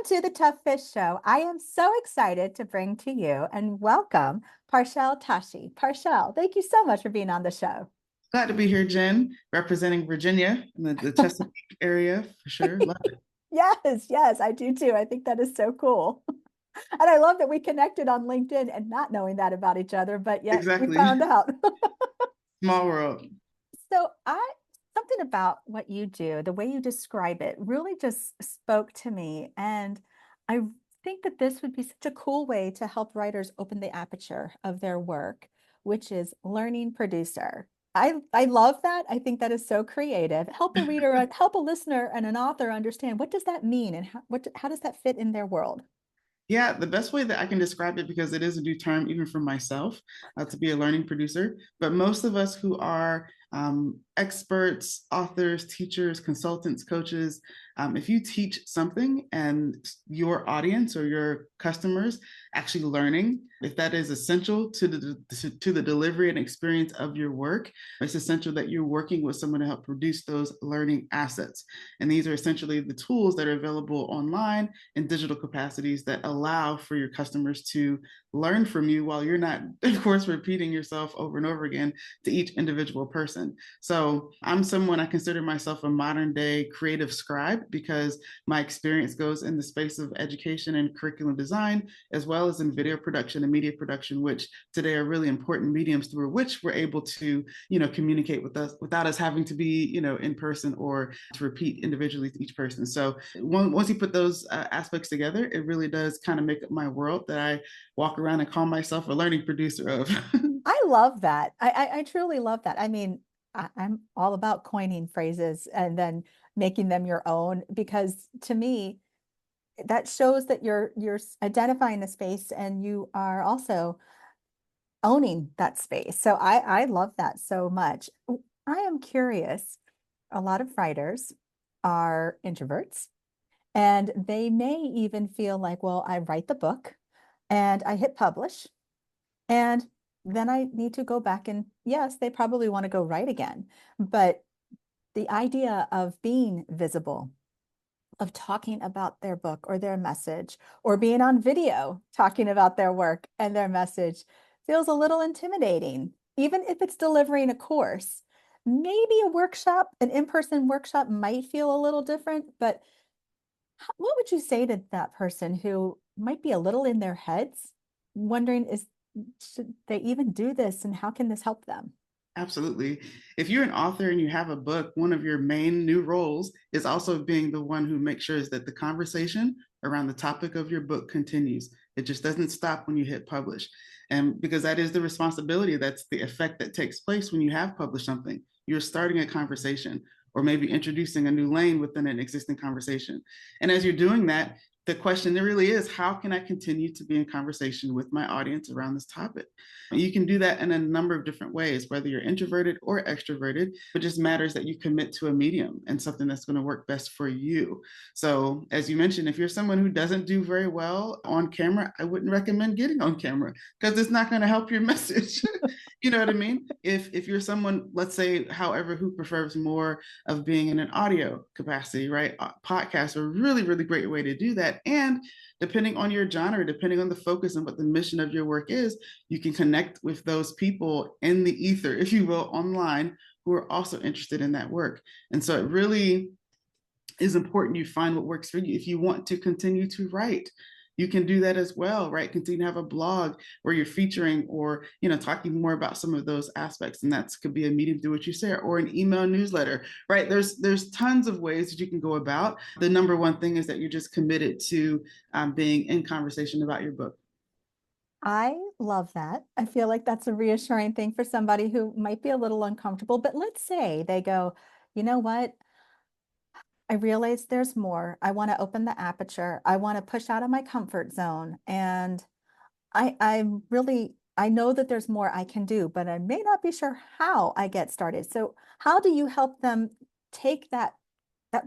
to the Tough Fish Show. I am so excited to bring to you and welcome Parchelle Tashi. Parchelle, thank you so much for being on the show. Glad to be here, Jen, representing Virginia in the Chesapeake area for sure. Love it. Yes, yes, I do too. I think that is so cool. And I love that we connected on LinkedIn and not knowing that about each other, but yet we Exactly. found out. Small world. So something about what you do, the way you describe it, really just spoke to me. And I think that this would be such a cool way to help writers open the aperture of their work, which is learning producer. I love that. I think that is so creative. Help a reader, help a listener and an author understand what does that mean and how does that fit in their world? Yeah, the best way that I can describe it, because it is a new term even for myself, to be a learning producer. But most of us who are experts, authors, teachers, consultants, coaches, if you teach something and your audience or your customers actually learning, if that is essential to the delivery and experience of your work, it's essential that you're working with someone to help produce those learning assets. And these are essentially the tools that are available online in digital capacities that allow for your customers to learn from you while you're not, of course, repeating yourself over and over again to each individual person. So I'm someone, I consider myself a modern day creative scribe because my experience goes in the space of education and curriculum design, as well as in video production and media production, which today are really important mediums through which we're able to, communicate with us without us having to be, in person or to repeat individually to each person. So once you put those aspects together, it really does kind of make up my world that I walk around and call myself a learning producer of. I love that. I truly love that. I mean, I'm all about coining phrases and then making them your own because to me, that shows that you're identifying the space and you are also owning that space. So I love that so much. I am curious. A lot of writers are introverts and they may even feel like, well, I write the book and I hit publish and then I need to go back and yes, they probably want to go write again. But the idea of being visible, of talking about their book or their message, or being on video talking about their work and their message feels a little intimidating, even if it's delivering a course. Maybe a workshop, an in-person workshop might feel a little different, but what would you say to that person who might be a little in their heads, wondering should they even do this and how can this help them? Absolutely. If you're an author and you have a book, one of your main new roles is also being the one who makes sure that the conversation around the topic of your book continues. It just doesn't stop when you hit publish. And because that is the responsibility, that's the effect that takes place when you have published something. You're starting a conversation or maybe introducing a new lane within an existing conversation. And as you're doing that, the question there really is, how can I continue to be in conversation with my audience around this topic? You can do that in a number of different ways, whether you're introverted or extroverted. It just matters that you commit to a medium and something that's going to work best for you. So, as you mentioned, if you're someone who doesn't do very well on camera, I wouldn't recommend getting on camera because it's not going to help your message. You know what I mean? If you're someone, let's say, however, who prefers more of being in an audio capacity, right? Podcasts are a really, really great way to do that. And depending on your genre, depending on the focus and what the mission of your work is, you can connect with those people in the ether, if you will, online, who are also interested in that work. And so it really is important you find what works for you. If you want to continue to write, you can do that as well, right? Continue to have a blog where you're featuring or, talking more about some of those aspects. And that could be a medium through which you share or an email newsletter, right? There's tons of ways that you can go about. The number one thing is that you're just committed to being in conversation about your book. I love that. I feel like that's a reassuring thing for somebody who might be a little uncomfortable. But let's say they go, you know what? I realize there's more. I want to open the aperture. I want to push out of my comfort zone. And I know that there's more I can do, but I may not be sure how I get started. So how do you help them take that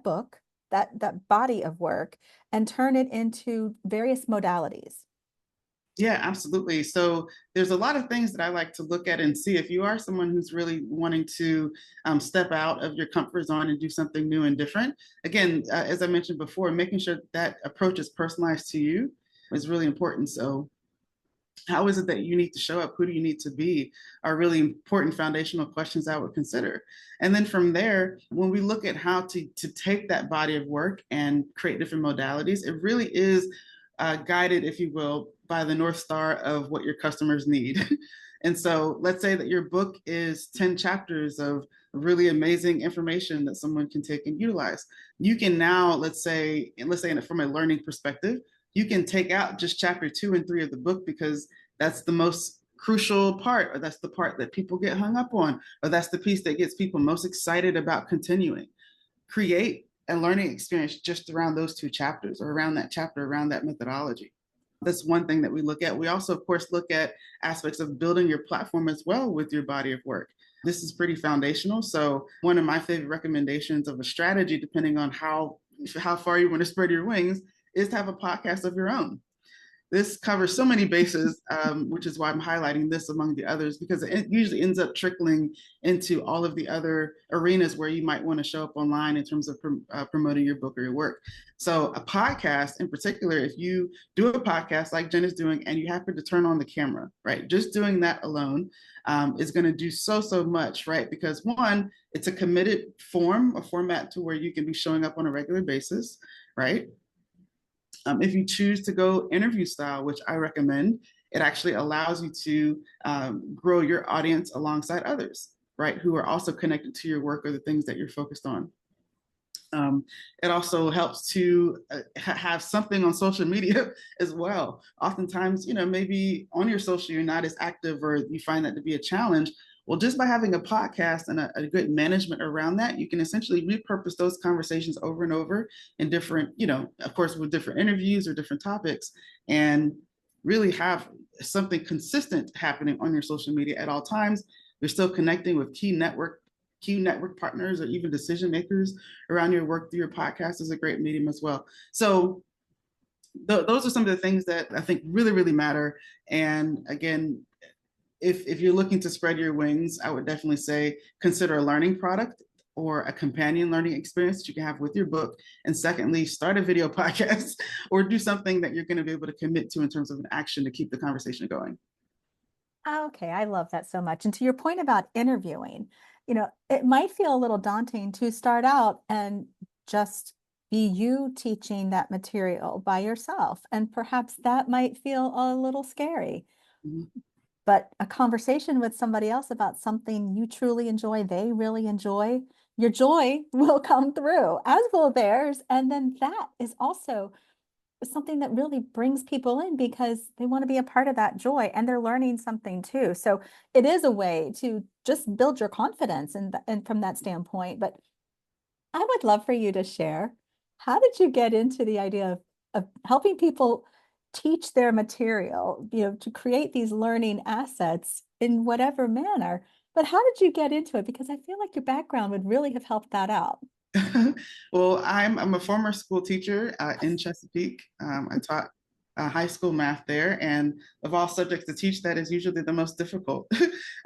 book, that body of work and turn it into various modalities? Yeah, absolutely. So there's a lot of things that I like to look at and see if you are someone who's really wanting to step out of your comfort zone and do something new and different. Again, as I mentioned before, making sure that approach is personalized to you is really important. So how is it that you need to show up? Who do you need to be? Are really important foundational questions I would consider. And then from there, when we look at how to take that body of work and create different modalities, it really is guided, if you will, by the North Star of what your customers need. And so let's say that your book is 10 chapters of really amazing information that someone can take and utilize. You can now, let's say from a learning perspective, you can take out just chapter 2 and 3 of the book because that's the most crucial part, or that's the part that people get hung up on, or that's the piece that gets people most excited about continuing. Create a learning experience just around those 2 chapters, or around that chapter, around that methodology. That's one thing that we look at. We also, of course, look at aspects of building your platform as well with your body of work. This is pretty foundational. So one of my favorite recommendations of a strategy, depending on how far you want to spread your wings, is to have a podcast of your own. This covers so many bases, which is why I'm highlighting this among the others, because it usually ends up trickling into all of the other arenas where you might want to show up online in terms of promoting your book or your work. So a podcast in particular, if you do a podcast like Jen is doing and you happen to turn on the camera, right, just doing that alone is going to do so much, right? Because one, it's a committed format to where you can be showing up on a regular basis, right? If you choose to go interview style, which I recommend, it actually allows you to grow your audience alongside others, right, who are also connected to your work or the things that you're focused on. It also helps to have something on social media as well. Oftentimes, maybe on your social you're not as active, or you find that to be a challenge. Well, just by having a podcast and a good management around that, you can essentially repurpose those conversations over and over in different, of course, with different interviews or different topics, and really have something consistent happening on your social media at all times. You're still connecting with key network partners, or even decision makers around your work through your podcast is a great medium as well. So those are some of the things that I think really matter. And again, if you're looking to spread your wings, I would definitely say consider a learning product or a companion learning experience that you can have with your book. And secondly, start a video podcast or do something that you're going to be able to commit to in terms of an action to keep the conversation going. Okay, I love that so much. And to your point about interviewing, it might feel a little daunting to start out and just be you teaching that material by yourself. And perhaps that might feel a little scary. Mhm. But a conversation with somebody else about something you truly enjoy, they really enjoy, your joy will come through, as will theirs. And then that is also something that really brings people in because they want to be a part of that joy and they're learning something too. So it is a way to just build your confidence and from that standpoint. But I would love for you to share, how did you get into the idea of helping people teach their material, to create these learning assets in whatever manner? But how did you get into it? Because I feel like your background would really have helped that out. Well, I'm a former school teacher in Chesapeake. I taught high school math there, and of all subjects to teach, that is usually the most difficult,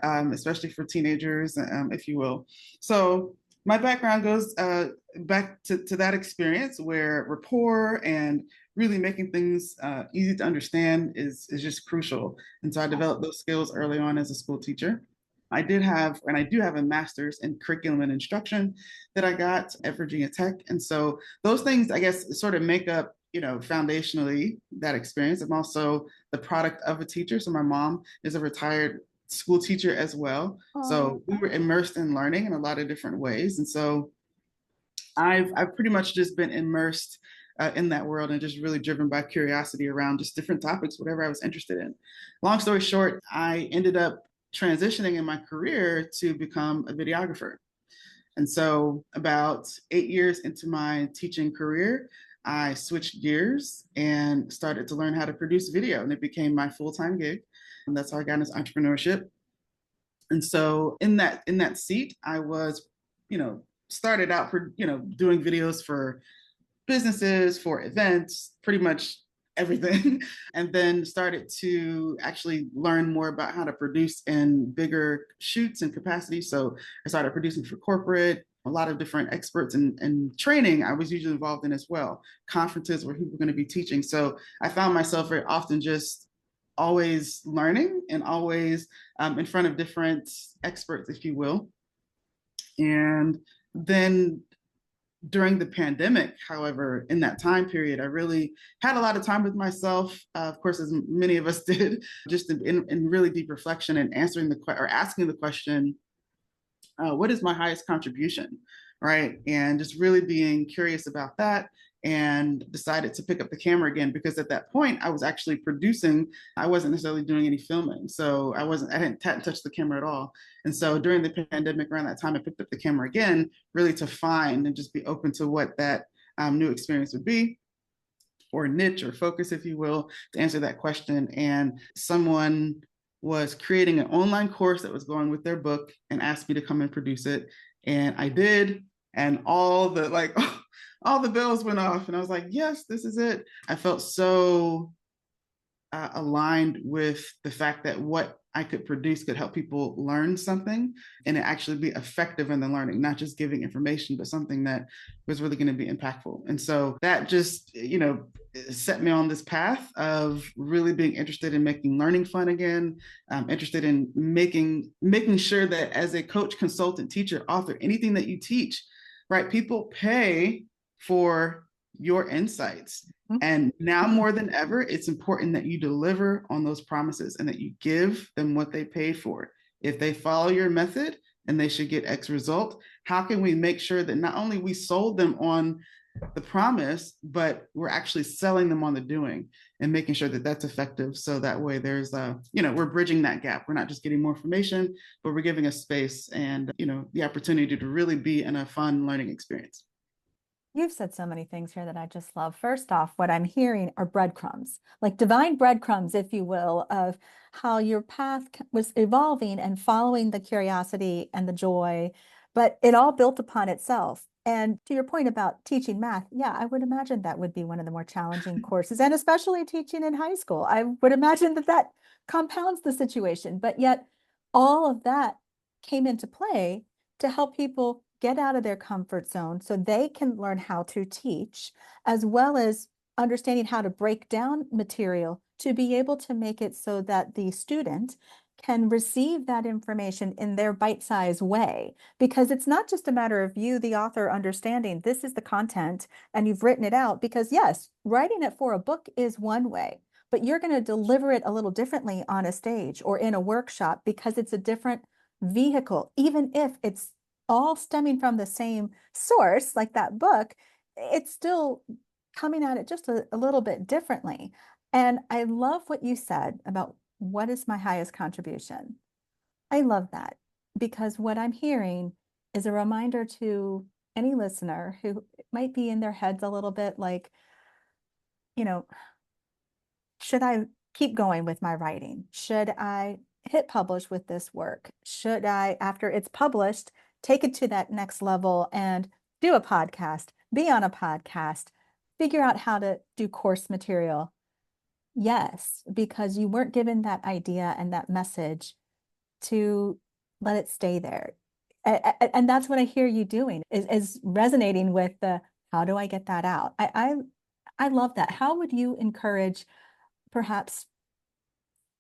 especially for teenagers, if you will. So my background goes back to that experience where rapport and really making things easy to understand is just crucial. And so I developed those skills early on as a school teacher. I did have, and I do have, a master's in curriculum and instruction that I got at Virginia Tech. And so those things, I guess, sort of make up, foundationally that experience. I'm also the product of a teacher. So my mom is a retired school teacher as well. Oh, So we were immersed in learning in a lot of different ways. And so I've pretty much just been immersed in that world and just really driven by curiosity around just different topics, whatever I was interested in. Long story short, I ended up transitioning in my career to become a videographer. And so, about 8 years into my teaching career, I switched gears and started to learn how to produce video, and it became my full-time gig. And that's how I got into entrepreneurship. And so, in that seat, I was, started out for doing videos for businesses, for events, pretty much everything. And then started to actually learn more about how to produce in bigger shoots and capacity. So I started producing for corporate, a lot of different experts and training I was usually involved in as well, conferences where people were going to be teaching. So I found myself very often just always learning and always in front of different experts, if you will. And then during the pandemic, however, in that time period, I really had a lot of time with myself, of course, as many of us did, just in really deep reflection and answering or asking the question, what is my highest contribution, right? And just really being curious about that, and decided to pick up the camera again, because at that point I was actually producing. I wasn't necessarily doing any filming, so I hadn't touched the camera at all. And so during the pandemic, around that time, I picked up the camera again, really to find and just be open to what that new experience would be, or niche or focus, if you will, to answer that question. And someone was creating an online course that was going with their book and asked me to come and produce it. And I did. And all the all the bells went off. And I was like, yes, this is it. I felt so aligned with the fact that what I could produce could help people learn something and it actually be effective in the learning, not just giving information, but something that was really going to be impactful. And so that just, set me on this path of really being interested in making learning fun again. Interested in making sure that as a coach, consultant, teacher, author, anything that you teach, right? People pay for your insights. And now more than ever, it's important that you deliver on those promises and that you give them what they paid for. If they follow your method and they should get X result, how can we make sure that not only we sold them on the promise, but we're actually selling them on the doing and making sure that that's effective. So that way there's, we're bridging that gap. We're not just getting more information, but we're giving a space and, the opportunity to really be in a fun learning experience. You've said so many things here that I just love. First off, what I'm hearing are breadcrumbs, like divine breadcrumbs, if you will, of how your path was evolving and following the curiosity and the joy, but it all built upon itself. And to your point about teaching math, yeah, I would imagine that would be one of the more challenging courses, and especially teaching in high school. I would imagine that that compounds the situation, but yet all of that came into play to help people get out of their comfort zone so they can learn how to teach, as well as understanding how to break down material to be able to make it so that the student can receive that information in their bite-sized way. Because it's not just a matter of you, the author, understanding this is the content and you've written it out. Because yes, writing it for a book is one way, but you're going to deliver it a little differently on a stage or in a workshop because it's a different vehicle, even if it's all stemming from the same source, like that book, it's still coming at it just a little bit differently. And I love what you said about what is my highest contribution. I love that because what I'm hearing is a reminder to any listener who might be in their heads a little bit like, you know, should I keep going with my writing? Should I hit publish with this work? Should I, after it's published, take it to that next level and do a podcast, be on a podcast, figure out how to do course material? Yes, because you weren't given that idea and that message to let it stay there. And that's what I hear you doing is resonating with the how do I get that out? I love that. How would you encourage perhaps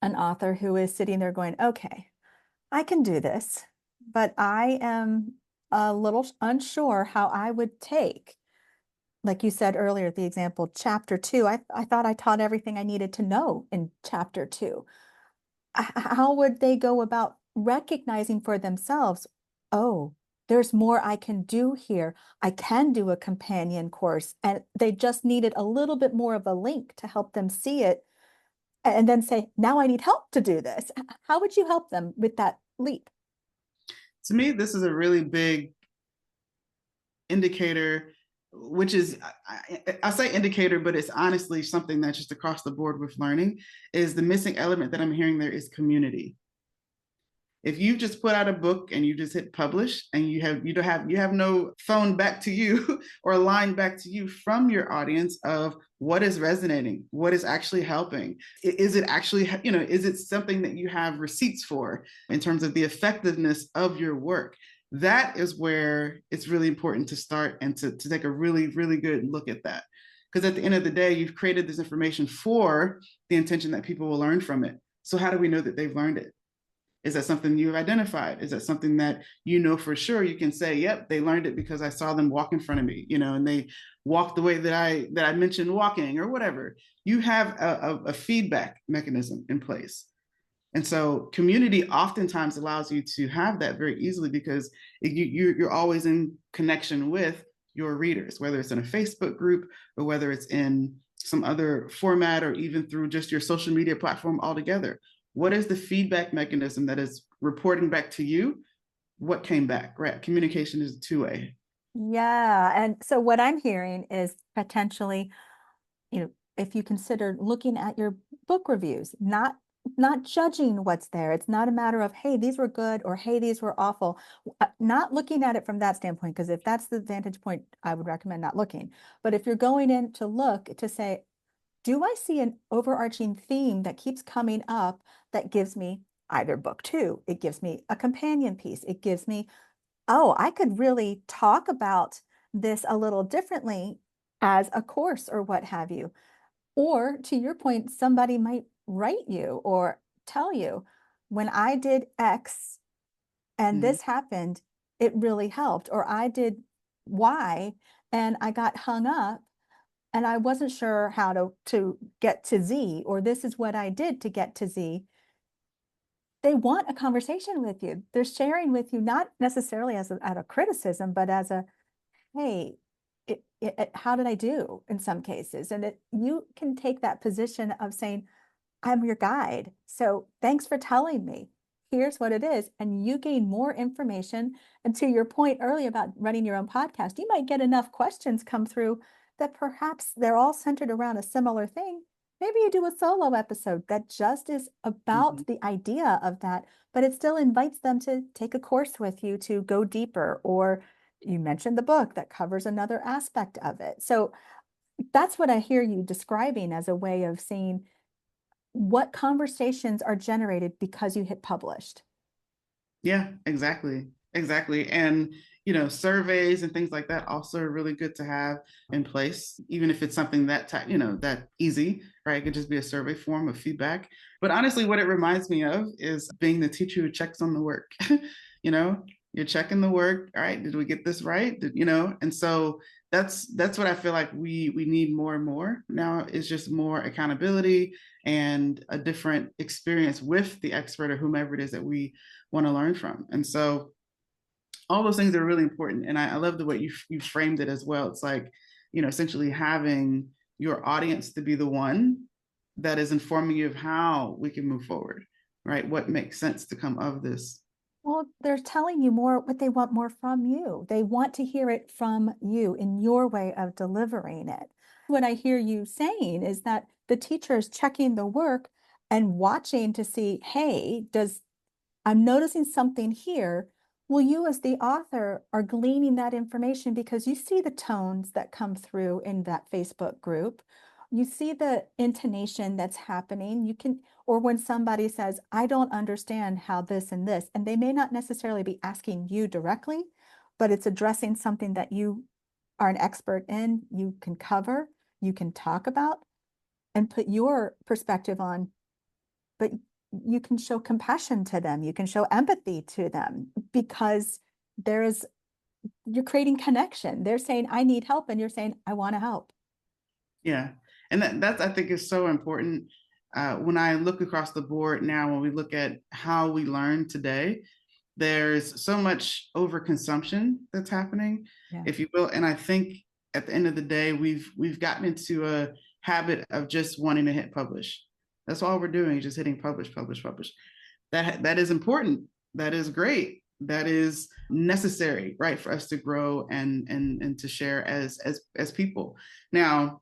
an author who is sitting there going, okay, I can do this, but I am a little unsure how I would take, like you said earlier, the example, chapter 2. I thought I taught everything I needed to know in chapter 2. How would they go about recognizing for themselves, oh, there's more I can do here. I can do a companion course. And they just needed a little bit more of a link to help them see it and then say, now I need help to do this. How would you help them with that leap? To me, this is a really big indicator, which is, I say indicator, but it's honestly something that's just across the board with learning, is the missing element that I'm hearing there is community. If you just put out a book and you just hit publish and you have no phone back to you or line back to you from your audience of what is resonating, what is actually helping, is it actually, is it something that you have receipts for in terms of the effectiveness of your work? That is where it's really important to start and to take a really, really good look at that. Because at the end of the day, you've created this information for the intention that people will learn from it. So how do we know that they've learned it? Is that something you've identified? Is that something that you know for sure you can say, yep, they learned it because I saw them walk in front of me, and they walked the way that I mentioned walking or whatever. You have a feedback mechanism in place. And so community oftentimes allows you to have that very easily because you're always in connection with your readers, whether it's in a Facebook group or whether it's in some other format or even through just your social media platform altogether. What is the feedback mechanism that is reporting back to you? What came back, right? Communication is two-way. Yeah. And so what I'm hearing is potentially, if you consider looking at your book reviews, not judging what's there. It's not a matter of, hey, these were good or hey, these were awful. Not looking at it from that standpoint, because if that's the vantage point, I would recommend not looking. But if you're going in to look to say, do I see an overarching theme that keeps coming up that gives me either book two, it gives me a companion piece, it gives me, oh, I could really talk about this a little differently as a course or what have you. Or to your point, somebody might write you or tell you, when I did X and Mm-hmm. this happened, it really helped. Or I did Y and I got hung up and I wasn't sure how to get to Z, or this is what I did to get to Z. They want a conversation with you. They're sharing with you, not necessarily as a criticism, but as a, hey, how did I do in some cases? And you can take that position of saying, I'm your guide. So thanks for telling me. Here's what it is. And you gain more information. And to your point earlier about running your own podcast, you might get enough questions come through that perhaps they're all centered around a similar thing. Maybe you do a solo episode that just is Mm-hmm. about the idea of that, but it still invites them to take a course with you to go deeper. Or you mentioned the book that covers another aspect of it. So that's what I hear you describing as a way of saying, what conversations are generated because you hit published. Yeah, exactly. Exactly. And, surveys and things like that also are really good to have in place, even if it's something that easy, right? It could just be a survey form of feedback. But honestly, what it reminds me of is being the teacher who checks on the work. you know, you're checking the work. All right, did we get this right? And so that's what I feel like we need more and more now is just more accountability and a different experience with the expert or whomever it is that we want to learn from. And so all those things are really important. And I love the way you framed it as well. It's like, essentially having your audience to be the one that is informing you of how we can move forward, right? What makes sense to come of this. Well, they're telling you more what they want more from you. They want to hear it from you in your way of delivering it. What I hear you saying is that the teacher is checking the work and watching to see, hey, I'm noticing something here. Well, you as the author are gleaning that information because you see the tones that come through in that Facebook group. You see the intonation that's happening. Or when somebody says, I don't understand how this and this, and they may not necessarily be asking you directly, but it's addressing something that you are an expert in, you can cover, you can talk about, and put your perspective on, but you can show compassion to them, you can show empathy to them because you're creating connection. They're saying, I need help, and you're saying, I want to help. Yeah. And that's, I think, is so important. When I look across the board now, when we look at how we learn today, there's so much overconsumption that's happening, Yeah. if you will. And I think at the end of the day, we've gotten into a habit of just wanting to hit publish. That's all we're doing, just hitting publish, publish, publish. That is important. That is great. That is necessary, right, for us to grow and to share as people. Now,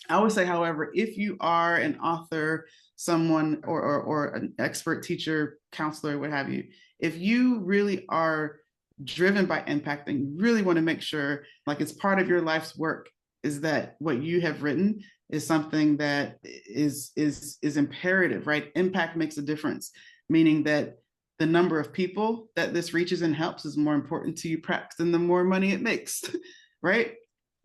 I would say, however, if you are an author, someone or an expert teacher, counselor, what have you, if you really are driven by impact and you really want to make sure like it's part of your life's work, is that what you have written is something that is imperative, right? Impact makes a difference, meaning that the number of people that this reaches and helps is more important to you perhaps than the more money it makes, right?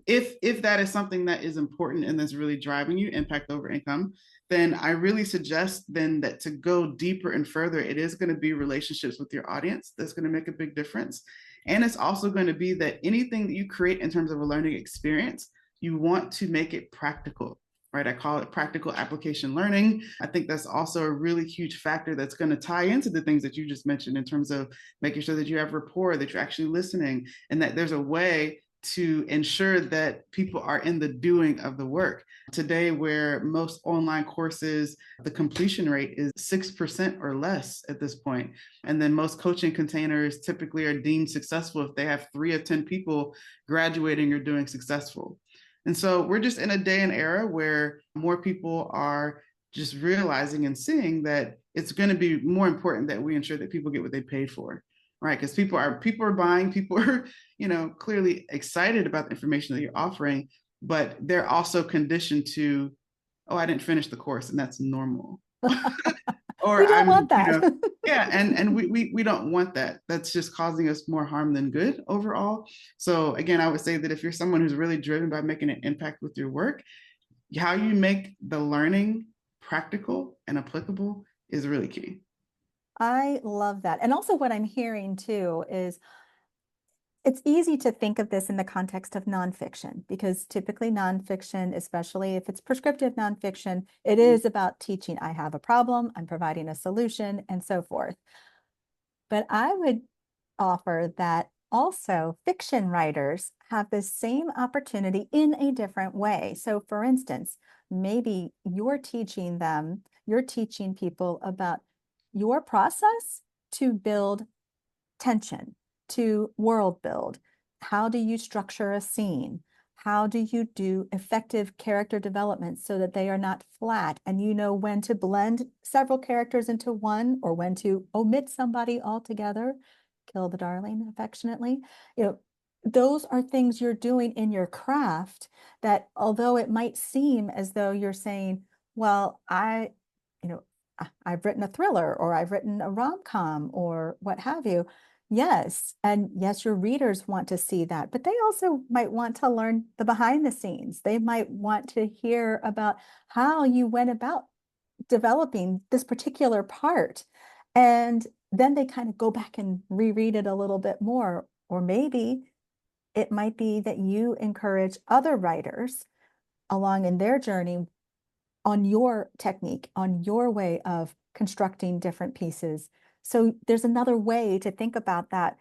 If that is something that is important and that's really driving you, impact over income, then I really suggest then that to go deeper and further, it is going to be relationships with your audience that's going to make a big difference. And it's also going to be that anything that you create in terms of a learning experience, you want to make it practical, right? I call it practical application learning. I think that's also a really huge factor that's going to tie into the things that you just mentioned in terms of making sure that you have rapport, that you're actually listening, and that there's a way to ensure that people are in the doing of the work. Today, where most online courses, the completion rate is 6% or less at this point. And then most coaching containers typically are deemed successful if they have 3 of 10 people graduating or doing successful. And so we're just in a day and era where more people are just realizing and seeing that it's going to be more important that we ensure that people get what they paid for, right? Because people are buying, people are, clearly excited about the information that you're offering, but they're also conditioned to, oh, I didn't finish the course, and that's normal. We Or don't I'm, want that. yeah, and we don't want that. That's just causing us more harm than good overall. So again, I would say that if you're someone who's really driven by making an impact with your work, how you make the learning practical and applicable is really key. I love that. And also what I'm hearing too is it's easy to think of this in the context of nonfiction, because typically nonfiction, especially if it's prescriptive nonfiction, it is about teaching. I have a problem, I'm providing a solution, and so forth. But I would offer that also fiction writers have the same opportunity in a different way. So, for instance, maybe you're teaching people about your process to build tension, to world build. How do you structure a scene? How do you do effective character development so that they are not flat and you know when to blend several characters into one or when to omit somebody altogether, kill the darling affectionately. You know, those are things you're doing in your craft that although it might seem as though you're saying, well, you know, I've written a thriller or I've written a rom-com or what have you. Yes, and yes, your readers want to see that, but they also might want to learn the behind the scenes. They might want to hear about how you went about developing this particular part. And then they kind of go back and reread it a little bit more. Or maybe it might be that you encourage other writers along in their journey on your technique, on your way of constructing different pieces. So there's another way to think about that,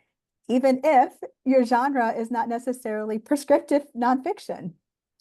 even if your genre is not necessarily prescriptive nonfiction.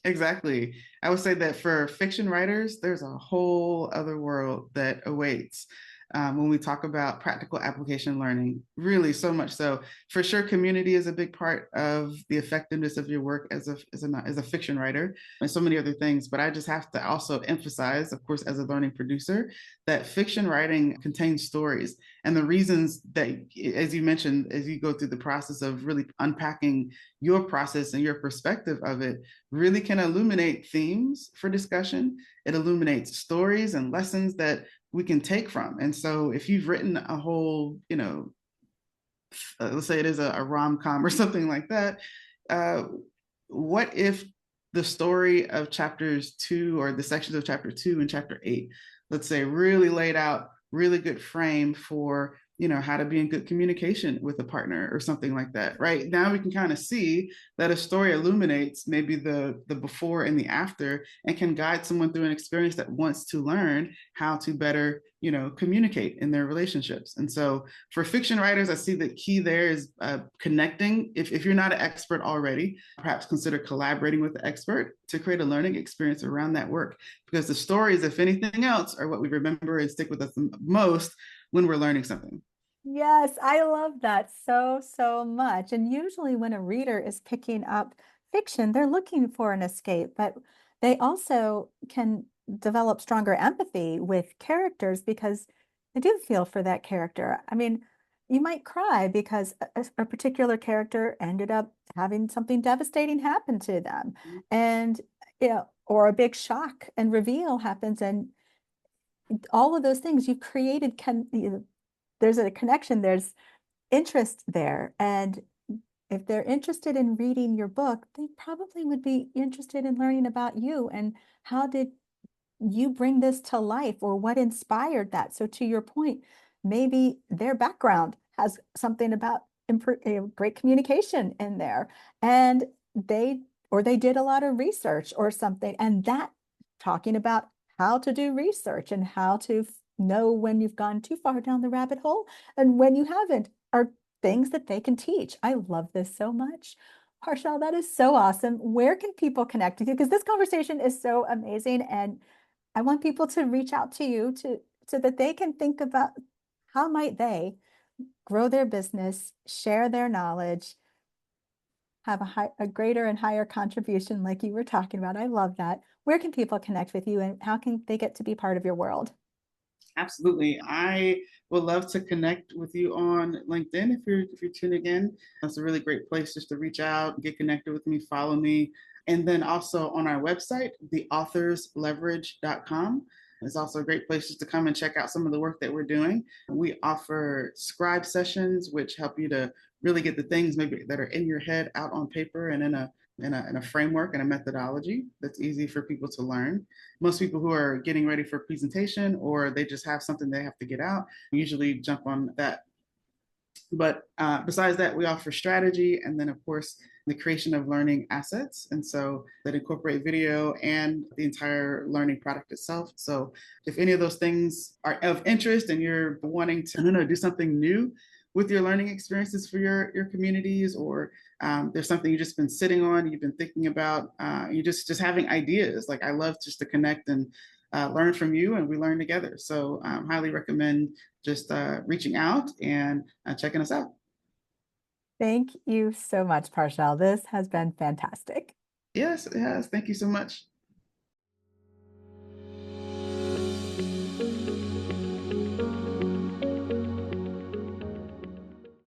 Exactly. I would say that for fiction writers, there's a whole other world that awaits when we talk about practical application learning, really so much so. For sure, community is a big part of the effectiveness of your work as a fiction writer and so many other things. But I just have to also emphasize, of course, as a learning producer, that fiction writing contains stories. And the reasons that, as you mentioned, as you go through the process of really unpacking your process and your perspective of it, really can illuminate themes for discussion. It illuminates stories and lessons that we can take from. And so if you've written a whole, let's say it is a rom-com or something like that, uh, what if the story of chapters 2 or the sections of chapter 2 and chapter 8, let's say, really laid out really good frame for how to be in good communication with a partner or something like that. Right now we can kind of see that a story illuminates maybe the before and the after and can guide someone through an experience that wants to learn how to better communicate in their relationships. And so for fiction writers, I see the key there is connecting. If you're not an expert already, perhaps consider collaborating with the expert to create a learning experience around that work, because the stories, if anything else, are what we remember and stick with us the most when we're learning something. Yes, I love that so, so much. And usually when a reader is picking up fiction, they're looking for an escape, but they also can develop stronger empathy with characters because I do feel for that character. I mean, you might cry because a particular character ended up having something devastating happen to them. And, or a big shock and reveal happens, and all of those things you've created there's a connection, there's interest there. And if they're interested in reading your book, they probably would be interested in learning about you and how did you bring this to life or what inspired that. So to your point, maybe their background has something about great communication in there, and they did a lot of research or something, and that talking about how to do research and how to know when you've gone too far down the rabbit hole and when you haven't are things that they can teach. I love this so much. Parchelle, that is so awesome. Where can people connect with you? Because this conversation is so amazing, and I want people to reach out to you so that they can think about how might they grow their business, share their knowledge, have a greater and higher contribution like you were talking about. I love that. Where can people connect with you and how can they get to be part of your world? Absolutely. I would love to connect with you on LinkedIn if you're tuning in. That's a really great place just to reach out, get connected with me, follow me. And then also on our website, theauthorsleverage.com is also a great place just to come and check out some of the work that we're doing. We offer scribe sessions, which help you to really get the things maybe that are in your head out on paper and in a framework and a methodology that's easy for people to learn. Most people who are getting ready for a presentation or they just have something they have to get out usually jump on that. But besides that, we offer strategy and then, of course, the creation of learning assets. And so that incorporate video and the entire learning product itself. So if any of those things are of interest and you're wanting to, I don't know, do something new with your learning experiences for your communities, or there's something you've just been sitting on, you've been thinking about, you just having ideas. Like I love just to connect and learn from you, and we learn together. So highly recommend just reaching out and checking us out. Thank you so much, Parchelle. This has been fantastic. Yes, yes. Thank you so much.